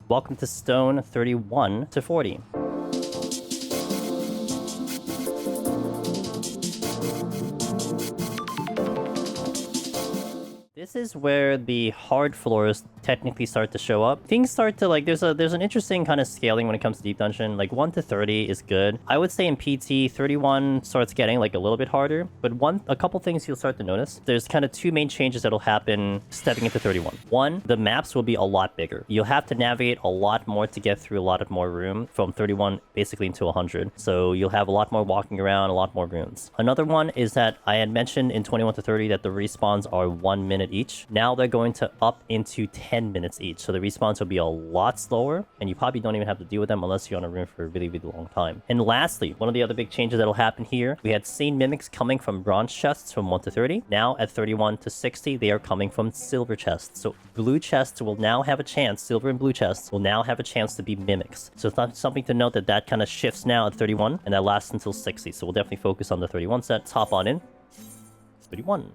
Welcome to Stone 31-40. This is where the hard floors technically start to show up. Things start to like, there's an interesting kind of scaling when it comes to Deep Dungeon. Like 1 to 30 is good. I would say in PT, 31 starts getting like a little bit harder, but a couple things you'll start to notice. There's kind of two main changes that'll happen stepping into 31. One, the maps will be a lot bigger. You'll have to navigate a lot more to get through a lot of more room from 31 basically into 100. So you'll have a lot more walking around, a lot more rooms. Another one is that I had mentioned in 21 to 30 that the respawns are 1 minute each. Now they're going to up into 10 minutes each. So the respawns will be a lot slower, and you probably don't even have to deal with them unless you're on a room for a really, really long time. And lastly, one of the other big changes that'll happen here, we had seen mimics coming from bronze chests from 1 to 30. Now at 31 to 60, they are coming from silver chests. So blue chests will now have a chance, silver and blue chests will now have a chance to be mimics. So it's something to note that kind of shifts now at 31, and that lasts until 60. So we'll definitely focus on the 31 set. Let's hop on in. 31.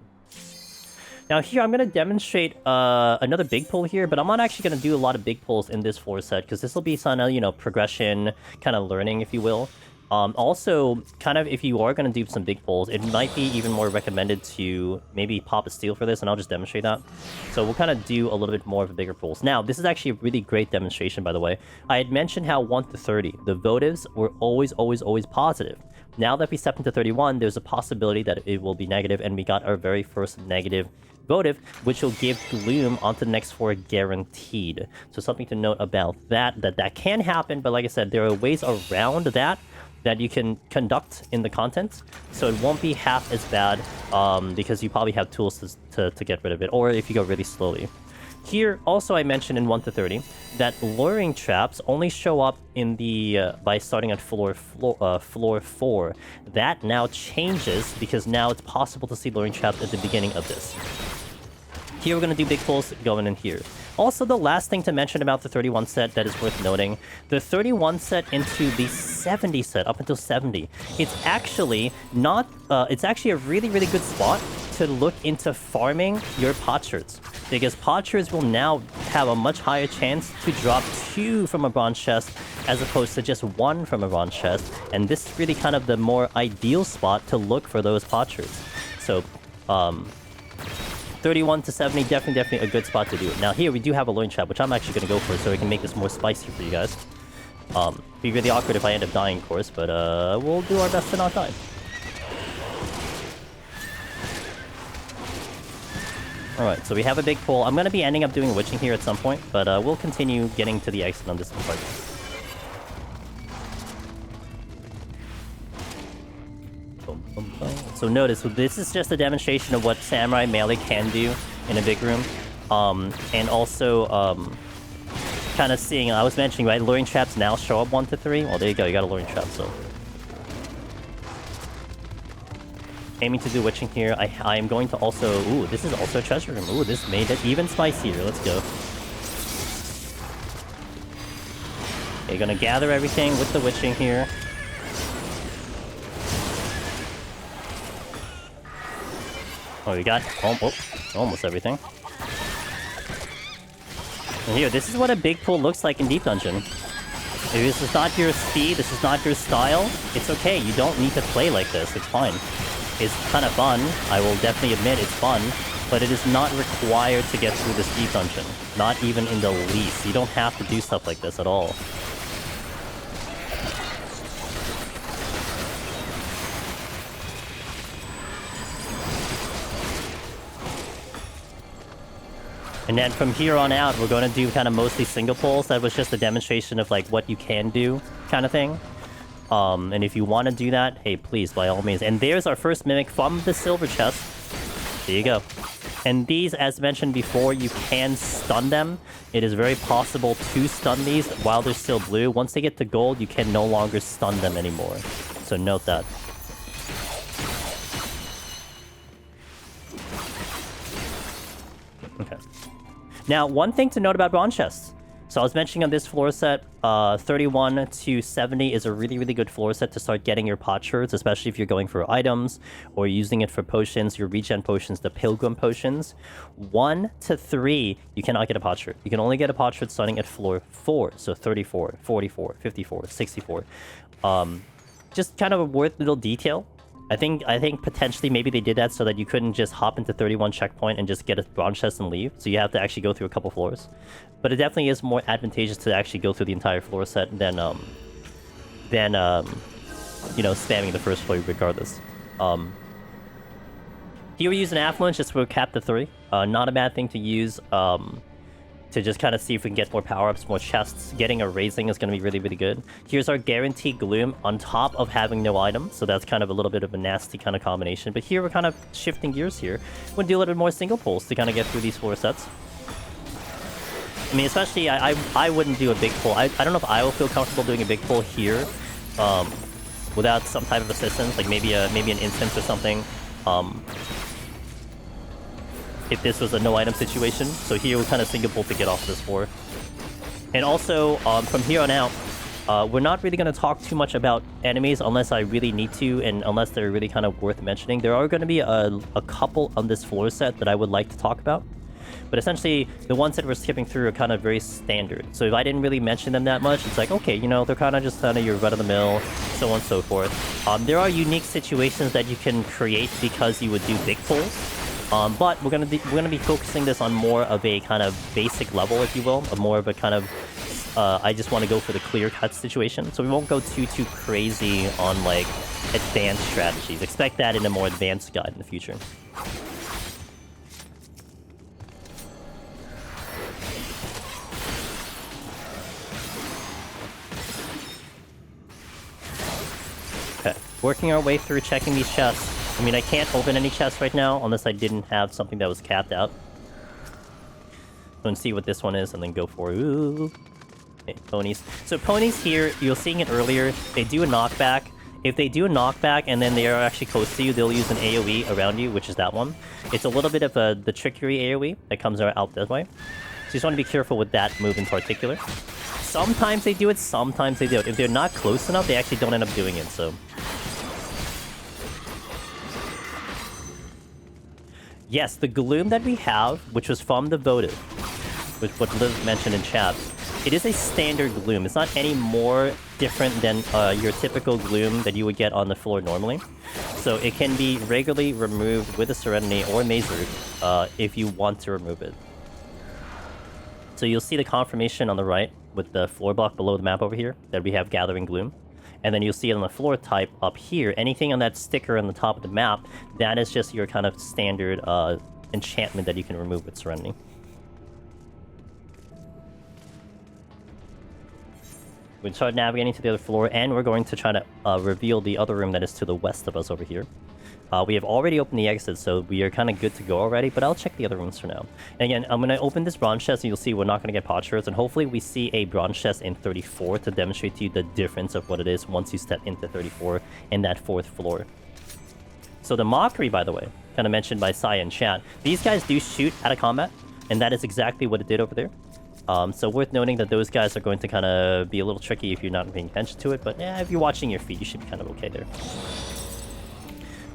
Now here, I'm going to demonstrate another big pull here, but I'm not actually going to do a lot of big pulls in this floor set, because this will be some, progression, kind of learning, if you will. Also, kind of, if you are going to do some big pulls, it might be even more recommended to maybe pop a steal for this, and I'll just demonstrate that. So we'll kind of do a little bit more of a bigger pulls. Now, this is actually a really great demonstration, by the way. I had mentioned how 1 to 30, the votives were always positive. Now that we step into 31, there's a possibility that it will be negative, and we got our very first negative votive, which will give gloom onto the next 4 guaranteed. So something to note about that can happen, but like I said, there are ways around that you can conduct in the content, so it won't be half as bad, because you probably have tools to get rid of it, or if you go really slowly. Here, also I mentioned in 1 to 30 that Luring Traps only show up in the by starting at floor 4. That now changes because now it's possible to see Luring Traps at the beginning of this. Here we're going to do big pulls going in here. Also, the last thing to mention about the 31 set that is worth noting, the 31 set into the 70 set, up until 70, it's actually not, it's actually a really, really good spot to look into farming your potsherds, because potsherds will now have a much higher chance to drop 2 from a bronze chest as opposed to just 1 from a bronze chest, and this is really kind of the more ideal spot to look for those potsherds. So, 31 to 70, definitely a good spot to do it. Now here we do have a Luring Trap, which I'm actually going to go for so we can make this more spicy for you guys. Be really awkward if I end up dying, of course, but we'll do our best to not die. Alright, so we have a big pull. I'm going to be ending up doing witching here at some point, but we'll continue getting to the exit on this part. So notice, this is just a demonstration of what Samurai Melee can do in a big room. And also, kind of seeing, I was mentioning, right, Luring Traps now show up 1 to 3. Well, there you go, you got a Luring Trap, so. Aiming to do witching here. I am going to also, ooh, this is also a treasure room. Ooh, this made it even spicier. Let's go. Okay, gonna gather everything with the witching here. Oh, we got almost everything. And here, this is what a big pull looks like in Deep Dungeon. If this is not your speed, this is not your style, it's okay. You don't need to play like this. It's fine. It's kind of fun. I will definitely admit it's fun, but it is not required to get through this Deep Dungeon. Not even in the least. You don't have to do stuff like this at all. And then from here on out, we're going to do kind of mostly single pulls. That was just a demonstration of like what you can do kind of thing. And if you want to do that, hey, please, by all means. And there's our first mimic from the silver chest. There you go. And these, as mentioned before, you can stun them. It is very possible to stun these while they're still blue. Once they get to gold, you can no longer stun them anymore. So note that. Okay. Now, one thing to note about bronze chests. So I was mentioning on this floor set, 31 to 70 is a really, really good floor set to start getting your potsherds, especially if you're going for items or using it for potions, your regen potions, the Pilgrim potions. 1 to 3, you cannot get a potsherd. You can only get a potsherd starting at floor 4, so 34, 44, 54, 64. Just kind of a worth little detail. I think potentially maybe they did that so that you couldn't just hop into 31 checkpoint and just get a bronze chest and leave. So you have to actually go through a couple floors. But it definitely is more advantageous to actually go through the entire floor set than you know, spamming the first floor regardless. Here we use an affluence just for cap to 3. Not a bad thing to use. To just kind of see if we can get more power-ups, more chests. Getting a raising is going to be really, really good. Here's our guaranteed gloom on top of having no items, so that's kind of a little bit of a nasty kind of combination. But here we're kind of shifting gears here. We're going to do a little bit more single pulls to kind of get through these floor sets. I mean, especially, I wouldn't do a big pull. I don't know if I will feel comfortable doing a big pull here without some type of assistance, like maybe an instance or something. If this was a no-item situation. So here we kind of single pull to get off this floor. And also, from here on out, we're not really going to talk too much about enemies unless I really need to, and unless they're really kind of worth mentioning. There are going to be a couple on this floor set that I would like to talk about. But essentially, the ones that we're skipping through are kind of very standard. So if I didn't really mention them that much, it's like, okay, you know, they're kind of just kind of your run-of-the-mill, so on and so forth. There are unique situations that you can create because you would do big pulls. But we're gonna be focusing this on more of a kind of basic level, if you will, of more of a kind of I just want to go for the clear cut situation. So we won't go too crazy on like advanced strategies. Expect that in a more advanced guide in the future. Okay, working our way through checking these chests. I mean, I can't open any chests right now unless I didn't have something that was capped out. So and see what this one is and then go for it. Ooh. Okay, ponies. So ponies here, you're seeing it earlier, they do a knockback. If they do a knockback and then they are actually close to you, they'll use an AoE around you, which is that one. It's a little bit of the trickery AoE that comes out that way. So you just want to be careful with that move in particular. Sometimes they do it, sometimes they don't. If they're not close enough, they actually don't end up doing it, so... Yes, the gloom that we have, which was from the Votive, which what Liv mentioned in chat, it is a standard gloom. It's not any more different than your typical gloom that you would get on the floor normally. So it can be regularly removed with a Serenity or Maze Root if you want to remove it. So you'll see the confirmation on the right with the floor block below the map over here that we have Gathering Gloom. And then you'll see it on the floor type up here. Anything on that sticker on the top of the map, that is just your kind of standard enchantment that you can remove with Serenity. We start navigating to the other floor, and we're going to try to reveal the other room that is to the west of us over here. We have already opened the exit, so we are kind of good to go already, but I'll check the other rooms for now. And again, I'm going to open this bronze chest, and you'll see we're not going to get potsherds, and hopefully we see a bronze chest in 34 to demonstrate to you the difference of what it is once you step into 34 in that 4th floor. So the Mockery, by the way, kind of mentioned by Sai in chat, these guys do shoot out of combat, and that is exactly what it did over there. So worth noting that those guys are going to kind of be a little tricky if you're not paying attention to it, but yeah, if you're watching your feet, you should be kind of okay there.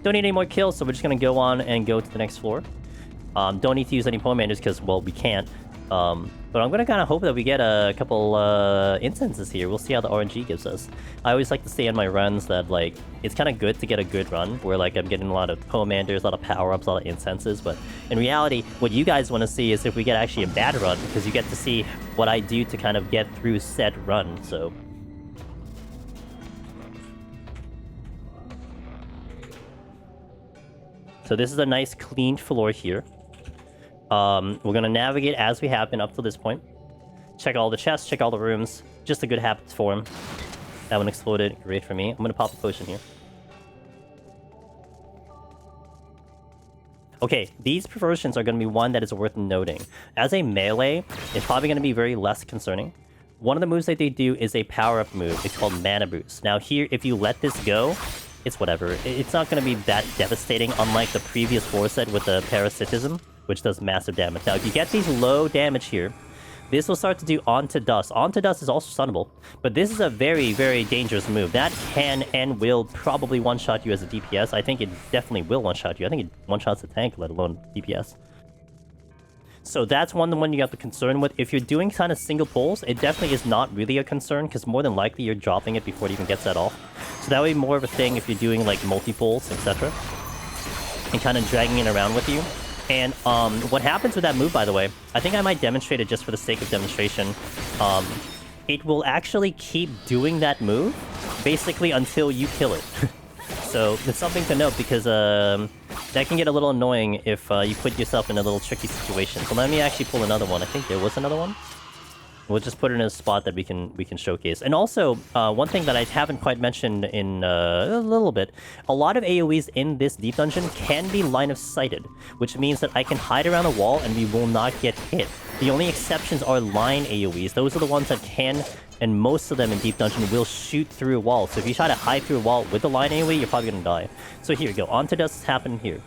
Don't need any more kills, so we're just going to go on and go to the next floor. Don't need to use any Pomanders because, well, we can't. But I'm going to kind of hope that we get a couple instances here. We'll see how the RNG gives us. I always like to say in my runs that, like, it's kind of good to get a good run where, like, I'm getting a lot of Pomanders, a lot of power-ups, a lot of incenses. But in reality, what you guys want to see is if we get actually a bad run, because you get to see what I do to kind of get through said run, so... So this is a nice clean floor here. We're going to navigate as we have been up to this point. Check all the chests, check all the rooms. Just a good habit to form. That one exploded. Great for me. I'm going to pop a potion here. Okay, these perversions are going to be one that is worth noting. As a melee, it's probably going to be very less concerning. One of the moves that they do is a power-up move. It's called Mana Boost. Now here, if you let this go, it's whatever. It's not going to be that devastating, unlike the previous floor set with the Parasitism, which does massive damage. Now, if you get these low damage here, this will start to do Onto Dust. Onto Dust is also stunnable, but this is a very, very dangerous move. That can and will probably one-shot you as a DPS. I think it definitely will one-shot you. I think it one-shots the tank, let alone DPS. So that's the one you have to concern with. If you're doing kind of single pulls, it definitely is not really a concern, because more than likely you're dropping it before it even gets set off. So that would be more of a thing if you're doing like multi-pulls, etc. And kind of dragging it around with you. And what happens with that move, by the way, I think I might demonstrate it just for the sake of demonstration. It will actually keep doing that move, basically until you kill it. So it's something to note, because that can get a little annoying if you put yourself in a little tricky situation. So let me actually pull another one. I think there was another one. We'll just put it in a spot that we can showcase. And also, one thing that I haven't quite mentioned in a little bit, a lot of AoEs in this deep dungeon can be line of sighted, which means that I can hide around a wall and we will not get hit. The only exceptions are line AoEs. Those are the ones that can, and most of them in deep dungeon will shoot through a wall. So if you try to hide through a wall with a line AoE, you're probably gonna die. So here you go. Onto Dust happen here.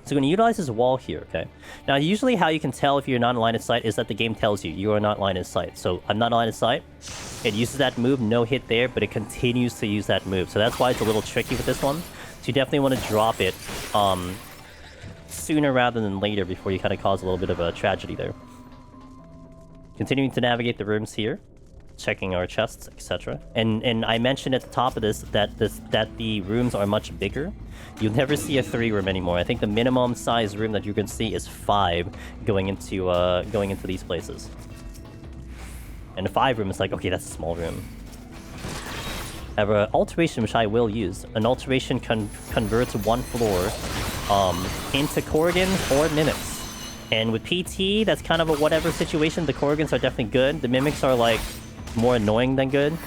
So we're going to utilize this wall here, okay? Now, usually how you can tell if you're not in line of sight is that the game tells you you are not line of sight. So I'm not in line of sight. It uses that move, no hit there, but it continues to use that move. So that's why it's a little tricky with this one. So you definitely want to drop it sooner rather than later before you kind of cause a little bit of a tragedy there. Continuing to navigate the rooms here. Checking our chests, etc. And I mentioned at the top of this that the rooms are much bigger. You'll never see a 3 room anymore. I think the minimum size room that you can see is 5 going into these places. And a 5 room is like, okay, that's a small room. I have an alteration which I will use. An alteration converts one floor into Korrigans or Mimics. And with PT, that's kind of a whatever situation. The Korrigans are definitely good. The Mimics are like more annoying than good.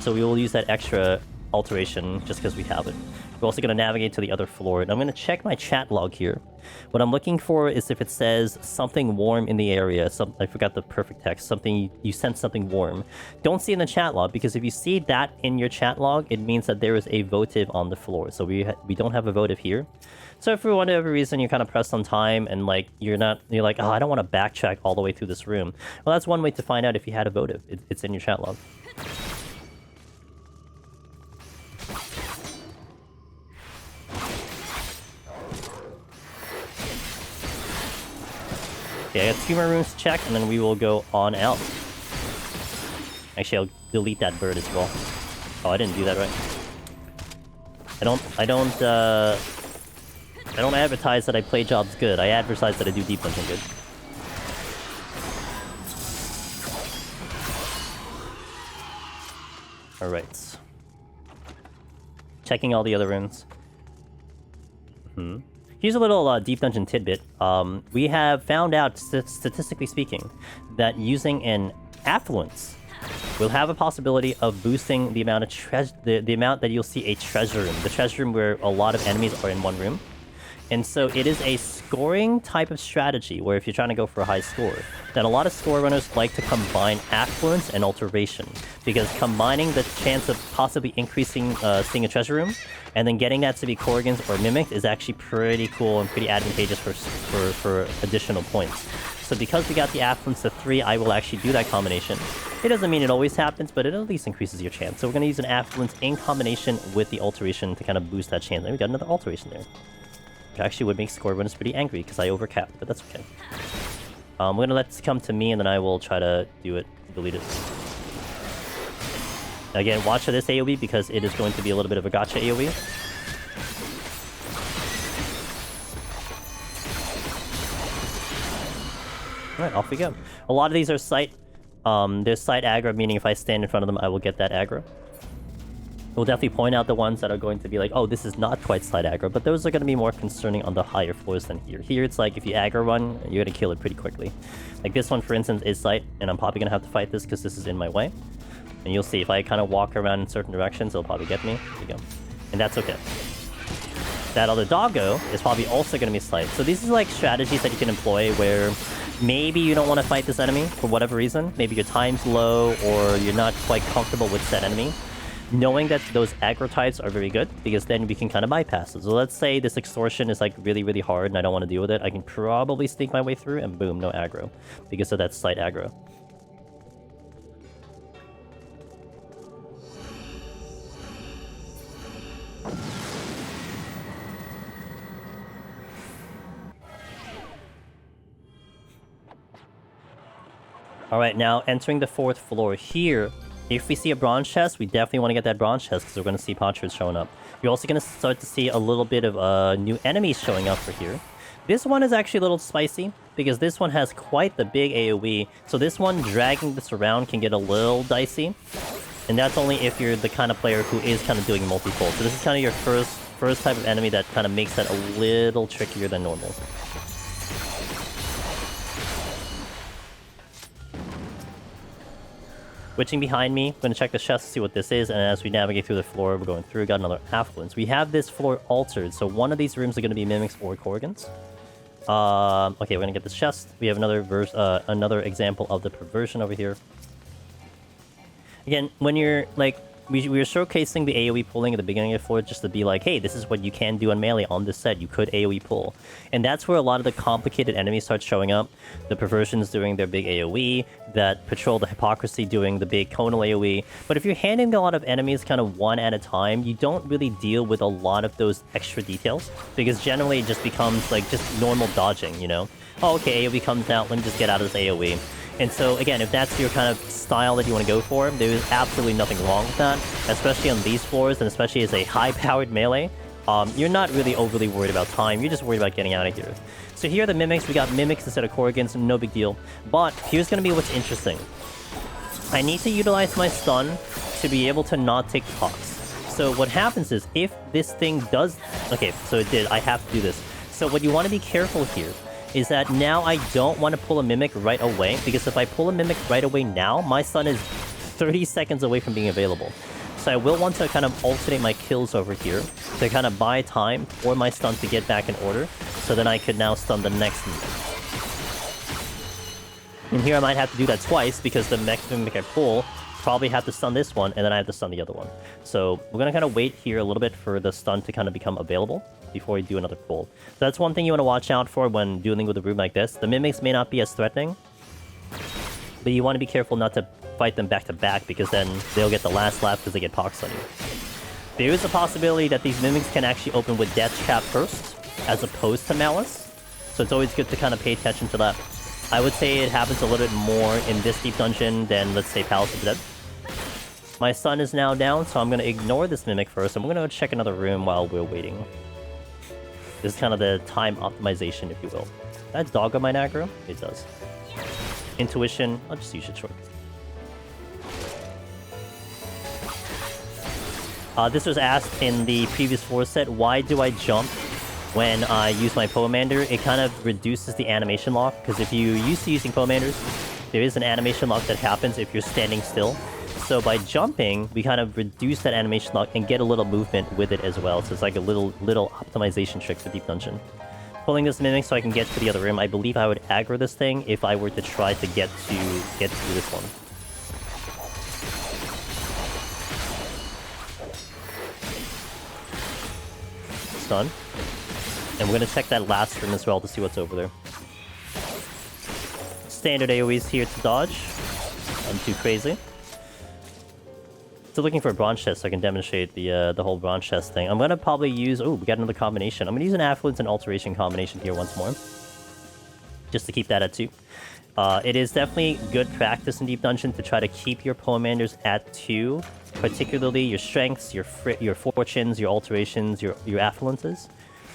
So we will use that extra alteration just because we have it. We're also going to navigate to the other floor, and I'm going to check my chat log here. What I'm looking for is if it says something warm in the area. I forgot the perfect text. Something, you sense something warm. Don't see in the chat log, because if you see that in your chat log, it means that there is a votive on the floor. So we don't have a votive here. So if for whatever reason you're kind of pressed on time and like you're like, oh, I don't want to backtrack all the way through this room. Well, that's one way to find out if you had a votive. It's in your chat log. Okay, I got 2 more rooms to check, and then we will go on out. Actually, I'll delete that bird as well. Oh, I didn't do that right. I don't advertise that I play jobs good. I advertise that I do deep dungeon good. Alright. Checking all the other rooms. Here's a little deep dungeon tidbit. We have found out, statistically speaking, that using an affluence will have a possibility of boosting the amount of the amount that you'll see a treasure room. The treasure room where a lot of enemies are in one room. And so it is a scoring type of strategy where if you're trying to go for a high score, then a lot of score runners like to combine affluence and alteration, because combining the chance of possibly increasing seeing a treasure room and then getting that to be Korrigans or Mimics is actually pretty cool and pretty advantageous for additional points. So because we got the affluence to 3, I will actually do that combination. It doesn't mean it always happens, but it at least increases your chance. So we're going to use an affluence in combination with the alteration to kind of boost that chance. And we got another alteration there. Which actually would make score runners pretty angry because I overcapped, but that's okay. We're going to let this come to me, and then I will try to do it, delete it. Again, watch for this AoE because it is going to be a little bit of a gotcha AoE. Alright, off we go. A lot of these are sight. There's sight aggro, meaning if I stand in front of them, I will get that aggro. We'll definitely point out the ones that are going to be like, oh, this is not quite sight aggro, but those are going to be more concerning on the higher floors than here. Here, it's like if you aggro one, you're going to kill it pretty quickly. Like this one, for instance, is sight, and I'm probably going to have to fight this because this is in my way. And you'll see, if I kind of walk around in certain directions, it'll probably get me. There you go. And that's okay. That other doggo is probably also going to be sight. So these are like strategies that you can employ where maybe you don't want to fight this enemy for whatever reason. Maybe your time's low or you're not quite comfortable with that enemy. knowing that those aggro types are very good, because then we can kind of bypass it. So let's say this extortion is like really, really hard and I don't want to deal with it. I can probably sneak my way through and boom, no aggro, because of that slight aggro. Alright, now entering the 4th floor here. If we see a bronze chest, we definitely want to get that bronze chest because we're going to see potsherds showing up. You're also going to start to see a little bit of new enemies showing up for here. This one is actually a little spicy because this one has quite the big AoE. So this one, dragging this around can get a little dicey. And that's only if you're the kind of player who is kind of doing multi-fold. So this is kind of your first type of enemy that kind of makes that a little trickier than normal. Switching behind me, I'm going to check the chest to see what this is, and as we navigate through the floor, we're going through, got another affluence. We have this floor altered, so one of these rooms are going to be Mimics or Korrigans. Okay, we're going to get this chest. We have another example of the Perversion over here. Again, when you're, like, we were showcasing the AoE pulling at the beginning of the floor just to be like, hey, this is what you can do on melee on this set. You could AoE pull. And that's where a lot of the complicated enemies start showing up. The Perversions doing their big AoE, that Patrol the Hypocrisy doing the big conal AoE. But if you're handling a lot of enemies kind of one at a time, you don't really deal with a lot of those extra details. Because generally it just becomes like just normal dodging, you know? Oh, okay, AoE comes out, let me just get out of this AoE. And so, again, if that's your kind of style that you want to go for, there's absolutely nothing wrong with that, especially on these floors, and especially as a high-powered melee. You're not really overly worried about time, you're just worried about getting out of here. So here are the Mimics, we got Mimics instead of Korrigans, no big deal. But here's going to be what's interesting. I need to utilize my stun to be able to not take pox. So what happens is, if this thing does... Okay, so it did, I have to do this. So what you want to be careful here is that now I don't want to pull a Mimic right away, because if I pull a Mimic right away now, my stun is 30 seconds away from being available. So I will want to kind of alternate my kills over here to kind of buy time for my stun to get back in order, so then I could now stun the next Mimic. And here I might have to do that twice, because the next Mimic I pull probably have to stun this one, and then I have to stun the other one. So we're going to kind of wait here a little bit for the stun to kind of become available before we do another pull. So that's one thing you want to watch out for when dealing with a room like this. The Mimics may not be as threatening, but you want to be careful not to fight them back to back, because then they'll get the last lap because they get pox on you. There is a possibility that these Mimics can actually open with Death Trap first, as opposed to Malice. So it's always good to kind of pay attention to that. I would say it happens a little bit more in this deep dungeon than, let's say, Palace of the Dead. My stun is now down, so I'm going to ignore this Mimic first, and we're going to go check another room while we're waiting. This is kind of the time optimization, if you will. That doggo might aggro? It does. Intuition, I'll just use it short. This was asked in the previous floor set, why do I jump when I use my Pomander? It kind of reduces the animation lock, because if you're used to using Pomanders, there is an animation lock that happens if you're standing still. So by jumping, we kind of reduce that animation lock and get a little movement with it as well. So it's like a little optimization trick for Deep Dungeon. Pulling this Mimic so I can get to the other room. I believe I would aggro this thing if I were to try to get to this one. Stun. And we're going to check that last room as well to see what's over there. Standard AoEs here to dodge. I'm too crazy. Still looking for a bronze chest so I can demonstrate the whole bronze chest thing. I'm going to probably use... Oh, we got another combination. I'm going to use an Affluence and Alteration combination here once more. Just to keep that at 2. It is definitely good practice in Deep Dungeon to try to keep your Pomanders at 2. Particularly your strengths, your fortunes, your alterations, your affluences.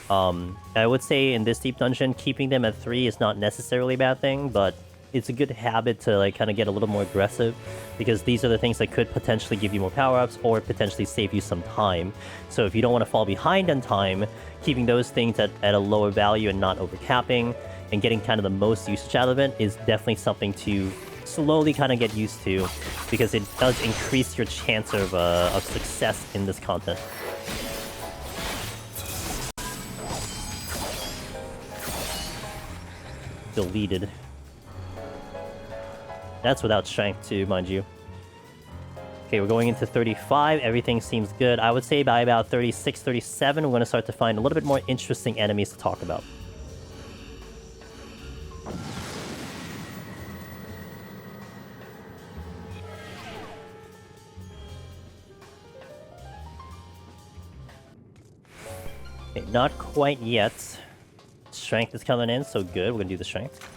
I would say in this Deep Dungeon, keeping them at 3 is not necessarily a bad thing, but it's a good habit to like kind of get a little more aggressive, because these are the things that could potentially give you more power-ups or potentially save you some time. So if you don't want to fall behind on time, keeping those things at a lower value and not overcapping and getting kind of the most usage out of it is definitely something to slowly kind of get used to, because it does increase your chance of success in this content. Deleted. That's without strength too, mind you. Okay, Okay, we're going into 35. Everything seems good. I would say by about 36, 37, we're going to start to find a little bit more interesting enemies to talk about. Okay, not quite yet. Strength is coming in, so good. We're going to do the strength.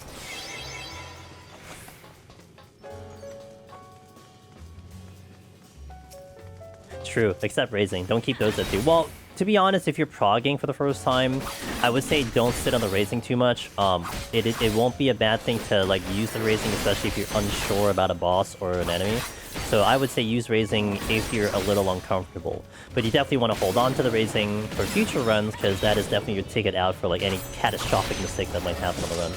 True, except raising. Don't keep those at 2. Well, to be honest, if you're progging for the first time, I would say don't sit on the raising too much. It won't be a bad thing to like use the raising, especially if you're unsure about a boss or an enemy. So I would say use raising if you're a little uncomfortable. But you definitely want to hold on to the raising for future runs, because that is definitely your ticket out for like any catastrophic mistake that might happen on the run.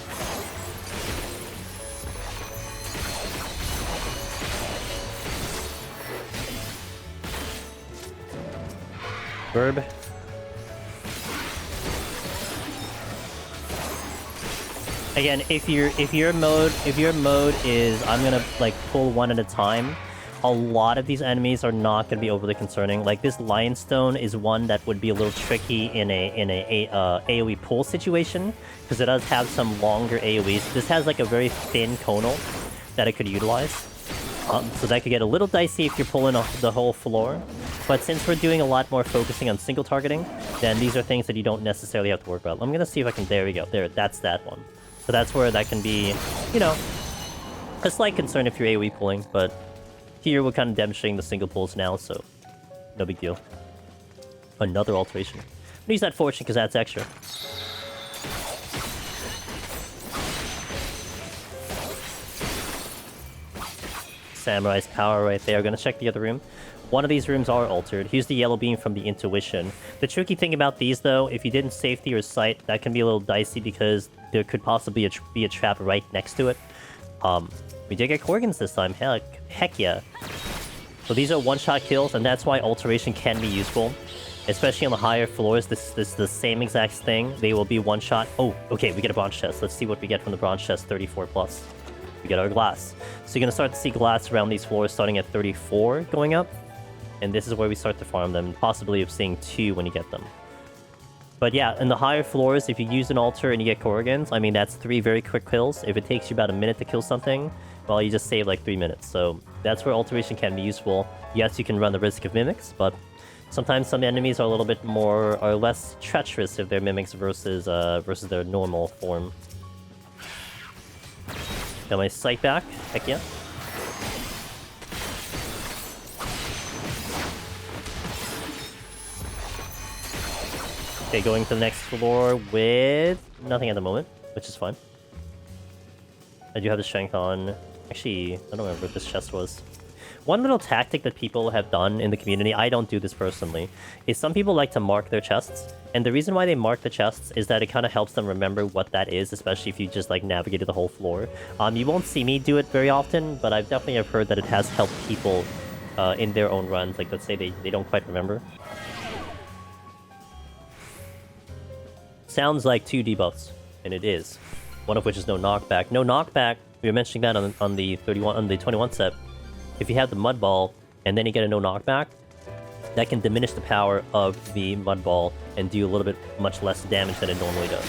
Verb. Again, if your mode is I'm gonna like pull one at a time, a lot of these enemies are not gonna be overly concerning. Like this Lionstone is one that would be a little tricky in a AoE pull situation, because it does have some longer AoEs. This has like a very thin conal that it could utilize. So that could get a little dicey if you're pulling the whole floor. But since we're doing a lot more focusing on single targeting, then these are things that you don't necessarily have to worry about. I'm gonna see if I can... There we go. There, that's that one. So that's where that can be, you know, a slight concern if you're AoE pulling, but here we're kind of demonstrating the single pulls now, so no big deal. Another alteration. I'm gonna use that fortune because that's extra. Samurai's power right there. Gonna check the other room. One of these rooms are altered. Here's the yellow beam from the intuition. The tricky thing about these, though, if you didn't safety or sight, that can be a little dicey because there could possibly be a trap right next to it. We did get Korgans this time. Heck yeah. So these are one-shot kills, and that's why alteration can be useful. Especially on the higher floors, this is the same exact thing. They will be one-shot. Oh, okay, we get a bronze chest. Let's see what we get from the bronze chest, 34+. We get our glass. So you're going to start to see glass around these floors starting at 34 going up. And this is where we start to farm them, possibly of seeing 2 when you get them. But yeah, in the higher floors, if you use an altar and you get Korrigans, I mean, that's 3 very quick kills. If it takes you about a minute to kill something, well, you just save like 3 minutes. So that's where alteration can be useful. Yes, you can run the risk of mimics, but sometimes some enemies are a little bit more, are less treacherous if they're mimics versus their normal form. Got my sight back. Heck yeah. Okay, going to the next floor with nothing at the moment, which is fine. I do have the strength on. Actually, I don't remember what this chest was. One little tactic that people have done in the community, I don't do this personally, is some people like to mark their chests. And the reason why they mark the chests is that it kind of helps them remember what that is, especially if you just like navigated the whole floor. You won't see me do it very often, but I've definitely have heard that it has helped people in their own runs. Like, let's say they don't quite remember. Sounds like 2 debuffs, and it is. One of which is no knockback. No knockback, we were mentioning that on the 21 set. If you have the mud ball and then you get a no knockback, that can diminish the power of the mud ball and do a little bit much less damage than it normally does.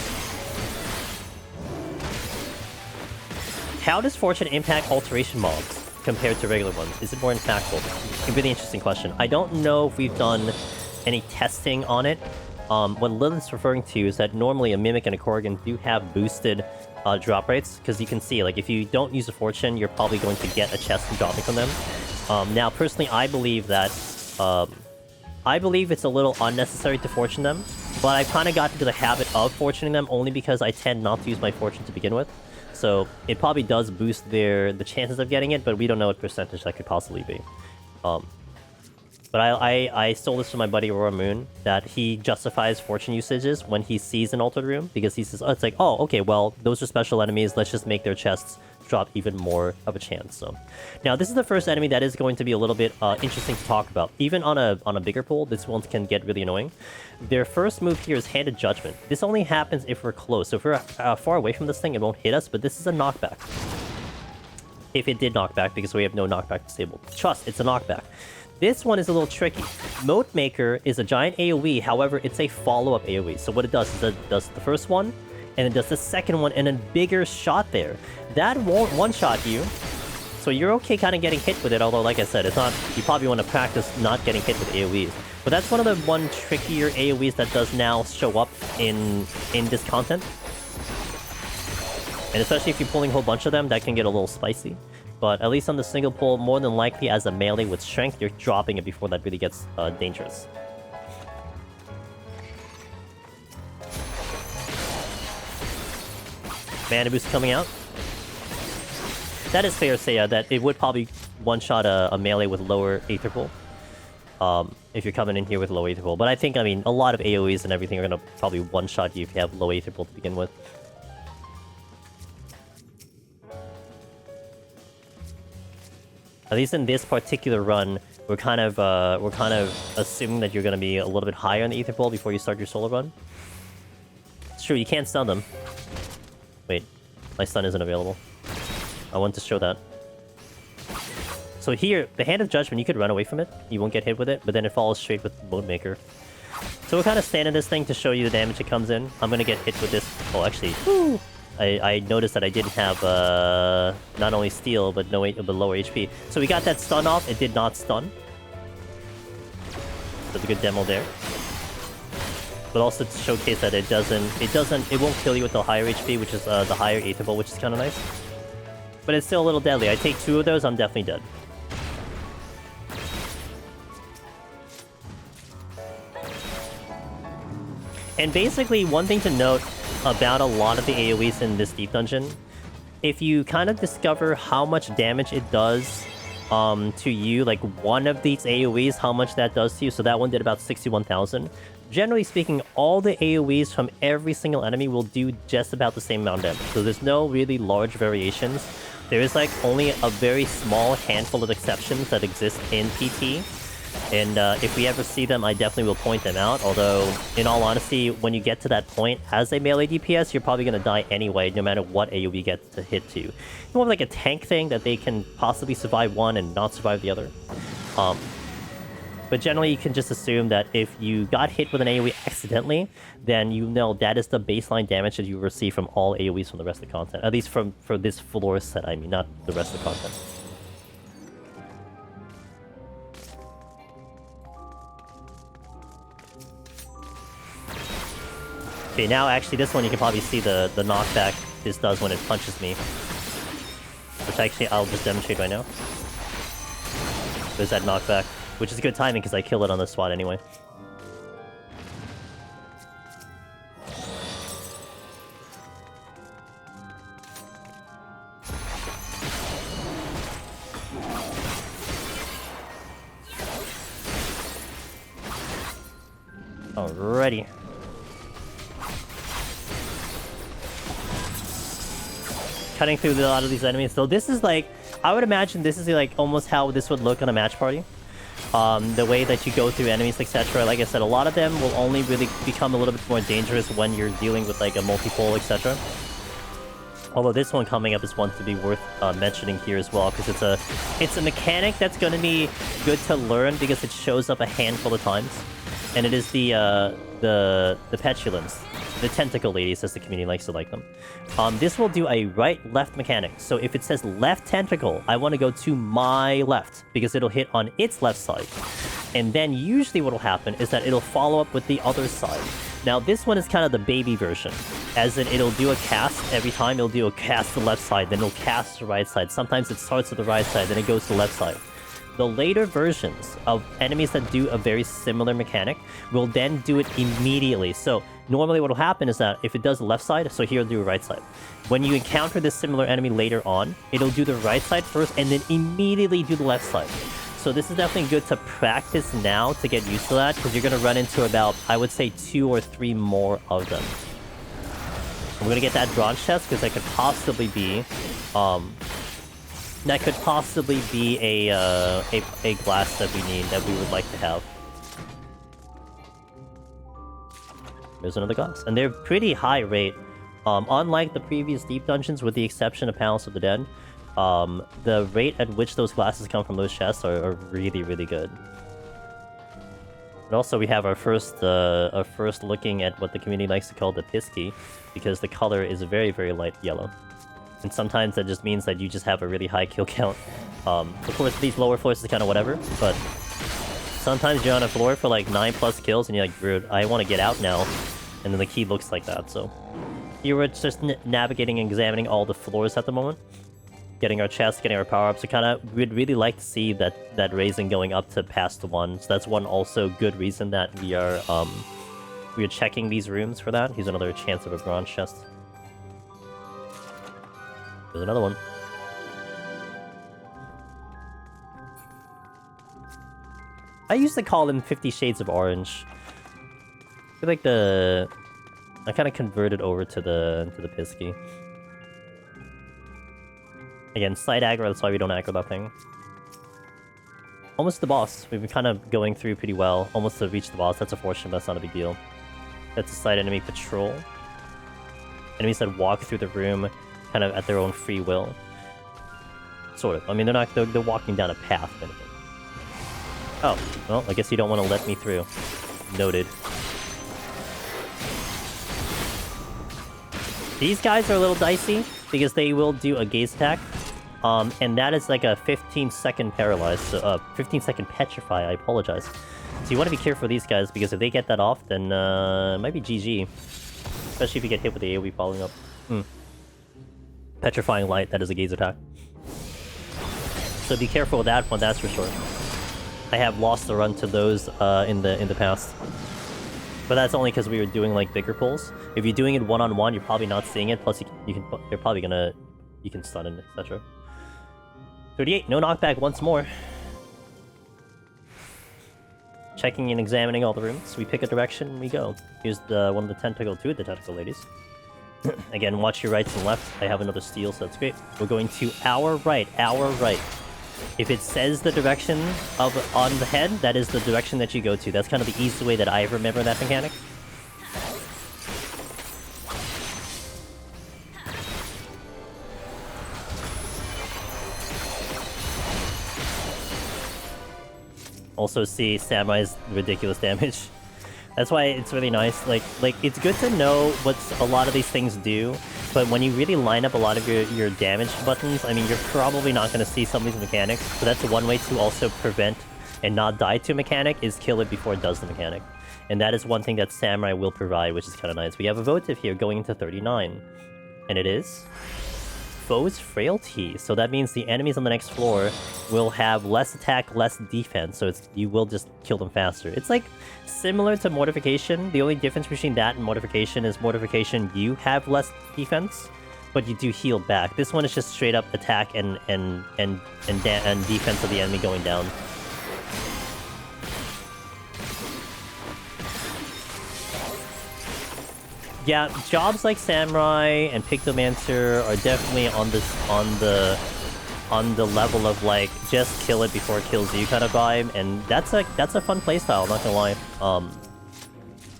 How does Fortune impact alteration mobs compared to regular ones? Is it more impactful? A really interesting question. I don't know if we've done any testing on it. What Lilith's referring to is that normally a Mimic and a Korrigan do have boosted drop rates, because you can see, like, if you don't use a Fortune, you're probably going to get a chest dropping from them. Now, personally, I believe that... I believe it's a little unnecessary to Fortune them, but I've kind of gotten into the habit of Fortuning them only because I tend not to use my Fortune to begin with. So, it probably does boost the chances of getting it, but we don't know what percentage that could possibly be. But I stole this from my buddy Aurora Moon, that he justifies Fortune usages when he sees an altered room, because he says, oh, it's like, oh, okay, well, those are special enemies, let's just make their chests drop even more of a chance. So now this is the first enemy that is going to be a little bit interesting to talk about. Even on a bigger pool, this one can get really annoying. Their first move here is Handed Judgment. This only happens if we're close. So if we're far away from this thing, it won't hit us, but this is a knockback. if it did knockback, because we have no knockback disabled. Trust, it's a knockback. This one is a little tricky. Moat Maker is a giant AoE, however, it's a follow-up AoE. So what it does is it does the first one, and it does the second one, and a bigger shot there. That won't one-shot you, so you're okay kind of getting hit with it, although like I said, it's not... You probably want to practice not getting hit with AoEs. But that's one of the trickier AoEs that does now show up in this content. And especially if you're pulling a whole bunch of them, that can get a little spicy. But at least on the single pull, more than likely as a melee with strength, you're dropping it before that really gets dangerous. Mana boost coming out. That is fair to say that it would probably one-shot a melee with lower Aether Pull. If you're coming in here with low Aether Pull. But I think, I mean, a lot of AoEs and everything are going to probably one-shot you if you have low Aether Pull to begin with. At least in this particular run, we're kind of assuming that you're going to be a little bit higher on the Aether Pull before you start your solo run. It's true, you can't stun them. Wait, my stun isn't available. I want to show that. So here, the Hand of Judgment, you could run away from it. You won't get hit with it, but then it follows straight with Moat Maker. So we'll kind of stand in this thing to show you the damage it comes in. I'm going to get hit with this. Oh, actually, woo! I noticed that I didn't have not only steal, but lower HP. So we got that stun off. It did not stun. That's a good demo there. But also to showcase that it won't kill you with the higher HP, which is the higher Aether Pull, which is kind of nice. But it's still a little deadly. I take 2 of those, I'm definitely dead. And basically, one thing to note about a lot of the AoEs in this deep dungeon, if you kind of discover how much damage it does to you, like one of these AoEs, how much that does to you, so that one did about 61,000. Generally speaking, all the AoEs from every single enemy will do just about the same amount of damage. So there's no really large variations. There is like only a very small handful of exceptions that exist in PT. And if we ever see them, I definitely will point them out. Although, in all honesty, when you get to that point, as a melee DPS, you're probably going to die anyway, no matter what AoE gets to hit to. It's more like a tank thing that they can possibly survive one and not survive the other. But generally, you can just assume that if you got hit with an AoE accidentally, then you know that is the baseline damage that you receive from all AoEs from the rest of the content. At least for this floor set, I mean, not the rest of the content. Okay, now actually this one you can probably see the knockback this does when it punches me. Which actually I'll just demonstrate right now. There's that knockback. Which is good timing because I kill it on the spot anyway. Alrighty. Cutting through a lot of these enemies. So this is like, I would imagine this is like almost how this would look on a match party. The way that you go through enemies, etc. Like I said, a lot of them will only really become a little bit more dangerous when you're dealing with like a multi-pole, etc. Although this one coming up is one to be worth mentioning here as well, because it's a mechanic that's going to be good to learn because it shows up a handful of times, and it is the Petulance, the tentacle ladies, as the community likes to like them. This will do a right-left mechanic. So if it says left tentacle, I want to go to my left because it'll hit on its left side. And then usually what will happen is that it'll follow up with the other side. Now this one is kind of the baby version, as in it'll do a cast every time. It'll do a cast to the left side, then it'll cast to the right side. Sometimes it starts with the right side, then it goes to the left side. The later versions of enemies that do a very similar mechanic will then do it immediately. So normally what will happen is that if it does the left side, so here it'll do a right side. When you encounter this similar enemy later on, it'll do the right side first and then immediately do the left side. So this is definitely good to practice now to get used to that, because you're going to run into about, I would say, 2 or 3 more of them. I'm going to get that bronze chest because that could possibly be... that could possibly be a glass that we need, that we would like to have. There's another glass. And they're pretty high rate. Unlike the previous deep dungeons, with the exception of Palace of the Dead, the rate at which those glasses come from those chests are really, really good. And also we have our first looking at what the community likes to call the pisky, because the color is very, very light yellow. And sometimes that just means that you just have a really high kill count. Of course, these lower floors is kind of whatever, but sometimes you're on a floor for like 9+ kills and you're like, dude, I want to get out now. And then the key looks like that, so... Here we're just navigating and examining all the floors at the moment. Getting our chests, getting our power-ups. We'd really like to see that raising going up to past 1. So that's one also good reason that we are checking these rooms for that. Here's another chance of a bronze chest. There's another one. I used to call them 50 Shades of Orange. I feel like I kind of converted over to the Pisky. Again, slight aggro, that's why we don't aggro that thing. Almost the boss. We've been kind of going through pretty well. Almost to reach the boss. That's unfortunate, but that's not a big deal. That's a slight enemy patrol. Enemies that walk through the room kind of at their own free will. Sort of. I mean, they're walking down a path, kind of thing. Oh, well, I guess you don't want to let me through. Noted. These guys are a little dicey, because they will do a gaze attack. And that is like a 15-second paralyze, so 15-second petrify, I apologize. So you want to be careful with these guys, because if they get that off, then it might be GG. Especially if you get hit with the AoE following up. Petrifying Light, that is a gaze attack. So be careful with that one, that's for sure. I have lost the run to those in the past. But that's only because we were doing like bigger pulls. If you're doing it one-on-one, you're probably not seeing it. Plus, you're probably gonna... You can stun it, etc. 38, no knockback once more. Checking and examining all the rooms. We pick a direction and we go. Here's one of the tentacle, 2 of the tentacle ladies. Again, watch your rights and left. I have another steal, so that's great. We're going to our right, our right. If it says the direction on the head, that is the direction that you go to. That's kind of the easy way that I remember that mechanic. Also see Samurai's ridiculous damage. That's why it's really nice. Like it's good to know what a lot of these things do, but when you really line up a lot of your damage buttons, I mean, you're probably not going to see some of these mechanics. So that's one way to also prevent and not die to a mechanic, is kill it before it does the mechanic. And that is one thing that Samurai will provide, which is kind of nice. We have a Votive here going into 39. And it is... Foe's Frailty. So that means the enemies on the next floor will have less attack, less defense. So you will just kill them faster. It's like similar to Mortification. The only difference between that and Mortification is Mortification, you have less defense, but you do heal back. This one is just straight up attack and defense of the enemy going down. Yeah, jobs like Samurai and Pictomancer are definitely on the level of like just kill it before it kills you kind of vibe, and that's a fun playstyle, not gonna lie.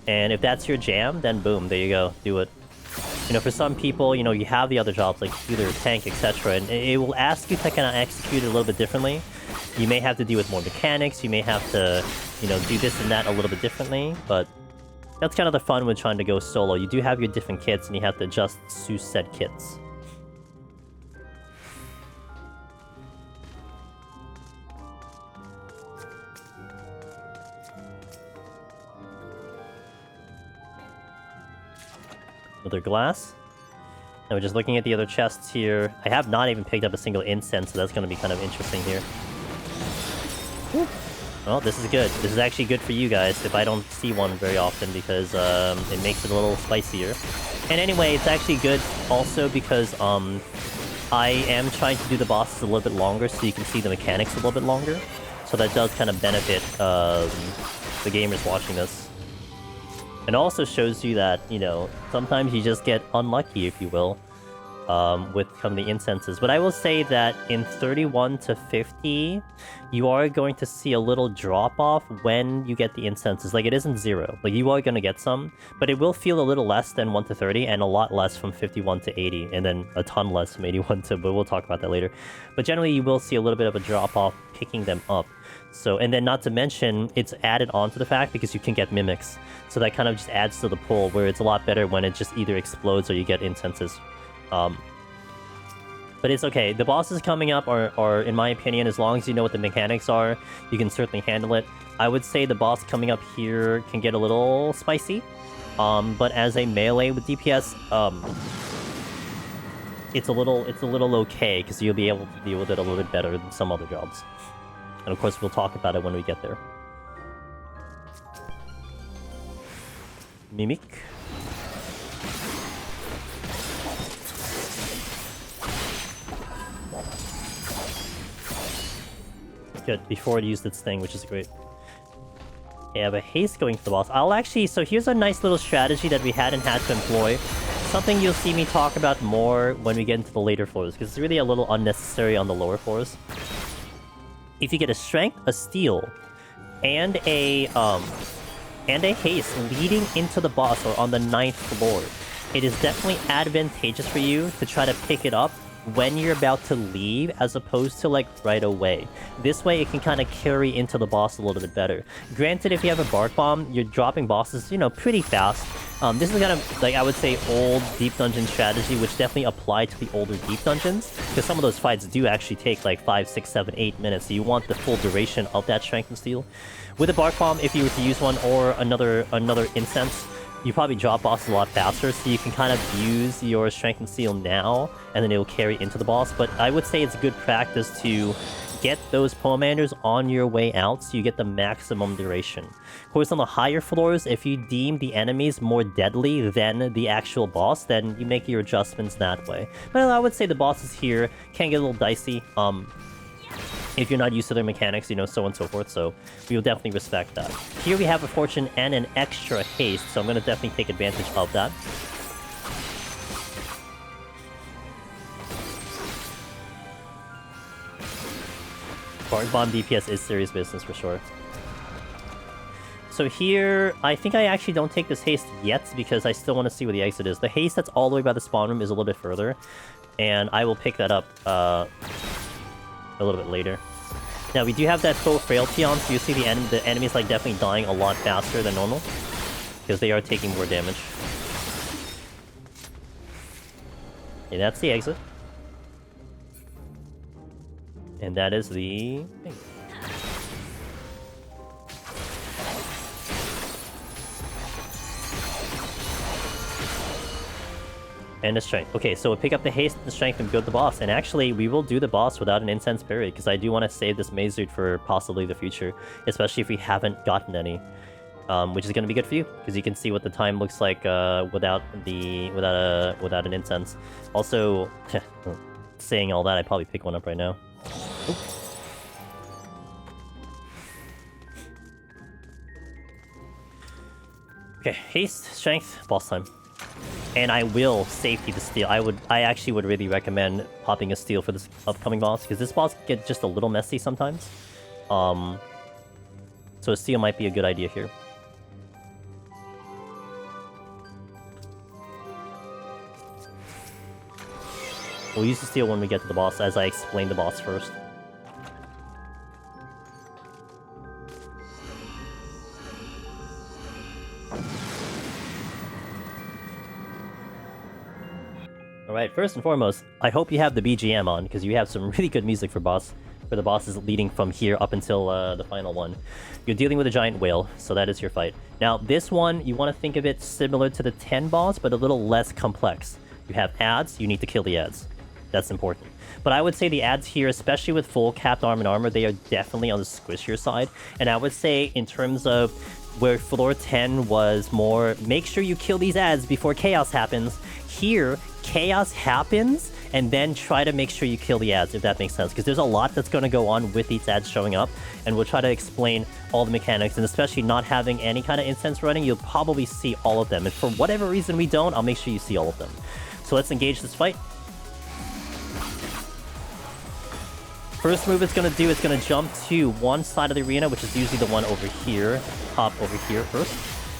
And if that's your jam, then boom, there you go, do it. You know, for some people, you know, you have the other jobs like healer, tank, etc., and it will ask you to kind of execute it a little bit differently. You may have to deal with more mechanics, you may have to, you know, do this and that a little bit differently, but that's kind of the fun with trying to go solo. You do have your different kits, and you have to adjust to said kits. Another glass. And we're just looking at the other chests here. I have not even picked up a single incense, so that's going to be kind of interesting here. Whew. Well, this is good. This is actually good for you guys if I don't see one very often, because it makes it a little spicier. And anyway, it's actually good also because I am trying to do the bosses a little bit longer so you can see the mechanics a little bit longer. So that does kind of benefit the gamers watching this. It also shows you that, you know, sometimes you just get unlucky, if you will. with some of the incenses. But I will say that in 31 to 50, you are going to see a little drop-off when you get the incenses. Like, it isn't 0. Like, you are going to get some, but it will feel a little less than 1 to 30, and a lot less from 51 to 80, and then a ton less from 81 to... But we'll talk about that later. But generally, you will see a little bit of a drop-off picking them up. So, and then not to mention, it's added onto the fact because you can get mimics. So that kind of just adds to the pull, where it's a lot better when it just either explodes or you get incenses. But it's okay. The bosses coming up are, in my opinion, as long as you know what the mechanics are, you can certainly handle it. I would say the boss coming up here can get a little spicy. But as a melee with DPS, it's a little okay, because you'll be able to deal with it a little bit better than some other jobs. And of course, we'll talk about it when we get there. Mimic. Good, before it used its thing, which is great. Yeah, but Haste going for the boss. I'll actually... So here's a nice little strategy that we hadn't had to employ. Something you'll see me talk about more when we get into the later floors, because it's really a little unnecessary on the lower floors. If you get a Strength, a Steel, and a Haste leading into the boss or on the 9th floor, it is definitely advantageous for you to try to pick it up when you're about to leave, as opposed to, like, right away. This way, it can kind of carry into the boss a little bit better. Granted, if you have a Bark Bomb, you're dropping bosses, you know, pretty fast. This is kind of, like, I would say, old Deep Dungeon strategy, which definitely applied to the older Deep Dungeons, because some of those fights do actually take, like, 5, 6, 7, 8 minutes, so you want the full duration of that Strength and Steel. With a Bark Bomb, if you were to use one, or another incense, you probably drop bosses a lot faster, so you can kind of use your Strength and Steel now, and then it will carry into the boss. But I would say it's good practice to get those Pomanders on your way out, so you get the maximum duration. Of course, on the higher floors, if you deem the enemies more deadly than the actual boss, then you make your adjustments that way. But I would say the bosses here can get a little dicey. If you're not used to their mechanics, you know, so on and so forth, so we will definitely respect that. Here we have a Fortune and an extra Haste, so I'm going to definitely take advantage of that. Bark Bomb DPS is serious business for sure. So here, I think I actually don't take this Haste yet, because I still want to see where the exit is. The Haste that's all the way by the spawn room is a little bit further, and I will pick that up, a little bit later. Now, we do have that full frailty on, so you see the enemies like definitely dying a lot faster than normal, because they are taking more damage. Okay, that's the exit. And that is the thing. And the Strength. Okay, so we'll pick up the Haste and the Strength and build the boss. And actually, we will do the boss without an incense period, because I do want to save this maze route for possibly the future, especially if we haven't gotten any. Which is going to be good for you, because you can see what the time looks like without an incense. Also, saying all that, I'd probably pick one up right now. Oop. Okay, Haste, Strength, boss time. And I will safety the Steel. I actually would really recommend popping a Steel for this upcoming boss, because this boss can get just a little messy sometimes. So a Steel might be a good idea here. We'll use the Steel when we get to the boss, as I explain the boss first. Alright, first and foremost, I hope you have the BGM on, because you have some really good music for the bosses leading from here up until the final one. You're dealing with a giant whale, so that is your fight. Now, this one, you want to think of it similar to the 10 boss, but a little less complex. You have ads, you need to kill the ads. That's important. But I would say the ads here, especially with full capped arm and armor, they are definitely on the squishier side. And I would say, in terms of where floor 10 was more, make sure you kill these ads before chaos happens, here, chaos happens, and then try to make sure you kill the ads, if that makes sense. Because there's a lot that's going to go on with these ads showing up, and we'll try to explain all the mechanics, and especially not having any kind of incense running, you'll probably see all of them. And for whatever reason we don't, I'll make sure you see all of them. So let's engage this fight. First move it's gonna do, it's gonna jump to one side of the arena, which is usually the one over here. Hop over here first.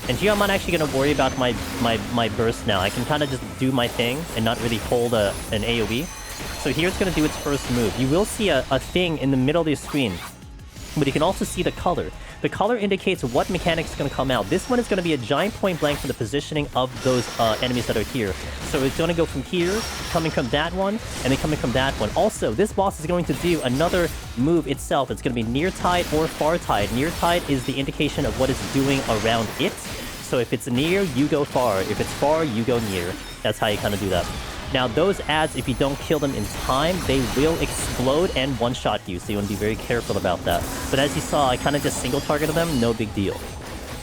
And here I'm not actually gonna worry about my burst now. I can kind of just do my thing and not really hold an AoE. So here it's gonna do its first move. You will see a thing in the middle of your screen, but you can also see the color. The color indicates what mechanics is going to come out. This one is going to be a giant point blank for the positioning of those enemies that are here. So it's going to go from here, coming from that one, and then coming from that one. Also, this boss is going to do another move itself. It's going to be near tide or far tide. Near tide is the indication of what it's doing around it. So if it's near, you go far. If it's far, you go near. That's how you kind of do that. Now, those adds, if you don't kill them in time, they will explode and one-shot you, so you want to be very careful about that. But as you saw, I kind of just single-targeted them, no big deal.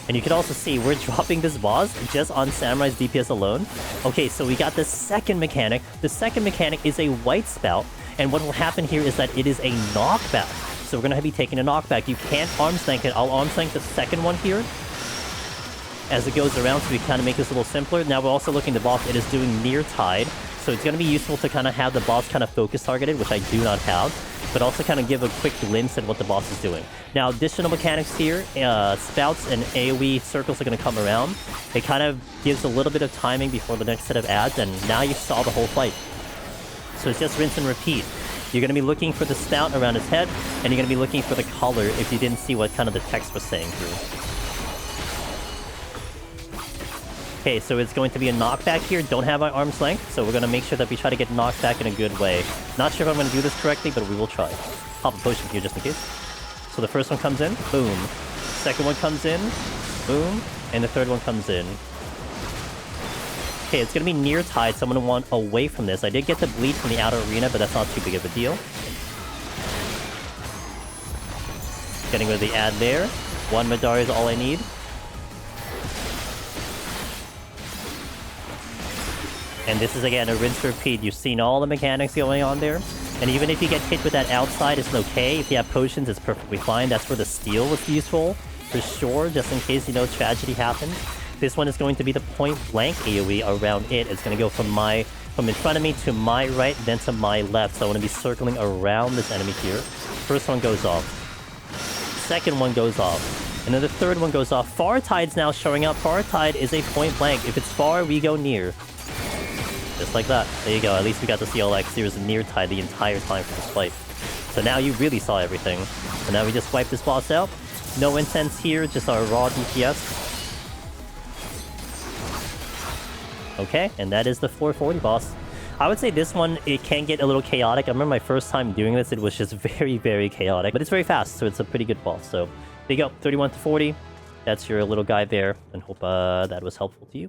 And you can also see, we're dropping this boss just on Samurai's DPS alone. Okay, so we got the second mechanic. The second mechanic is a white spout, and what will happen here is that it is a knockback. So we're going to be taking a knockback. You can't arm's length it. I'll arm's length the second one here as it goes around, so we kind of make this a little simpler. Now we're also looking at the boss. It is doing near tide. So it's going to be useful to kind of have the boss kind of focus targeted, which I do not have, but also kind of give a quick glimpse at what the boss is doing. Now, additional mechanics here, spouts and AoE circles are going to come around. It kind of gives a little bit of timing before the next set of adds, and now you saw the whole fight. So it's just rinse and repeat. You're going to be looking for the spout around his head, and you're going to be looking for the color if you didn't see what kind of the text was saying here. Okay, so it's going to be a knockback here. Don't have my arm's length, so we're going to make sure that we try to get knocked back in a good way. Not sure if I'm going to do this correctly, but we will try. Pop a potion here just in case. So the first one comes in, boom. Second one comes in, boom. And the third one comes in. Okay, it's going to be near tide, so I'm going to want away from this. I did get the bleed from the outer arena, but that's not too big of a deal. Getting rid of the ad there. One Madara is all I need. And this is, again, a rinse repeat. You've seen all the mechanics going on there. And even if you get hit with that outside, it's okay. If you have potions, it's perfectly fine. That's where the steal was useful, for sure, just in case, you know, tragedy happens. This one is going to be the point-blank AoE around it. It's going to go from in front of me to my right, then to my left. So I want to be circling around this enemy here. First one goes off. Second one goes off. And then the third one goes off. Far tide's now showing up. Far tide is a point-blank. If it's far, we go near. Just like that. There you go. At least we got to see all that, because there was a near tide the entire time for this fight. So now you really saw everything. So now we just wipe this boss out. No intense here, just our raw DPS. Okay, and that is the 440 boss. I would say this one, it can get a little chaotic. I remember my first time doing this, it was just very, very chaotic. But it's very fast, so it's a pretty good boss. So there you go, 31 to 40. That's your little guide there, and hope that was helpful to you.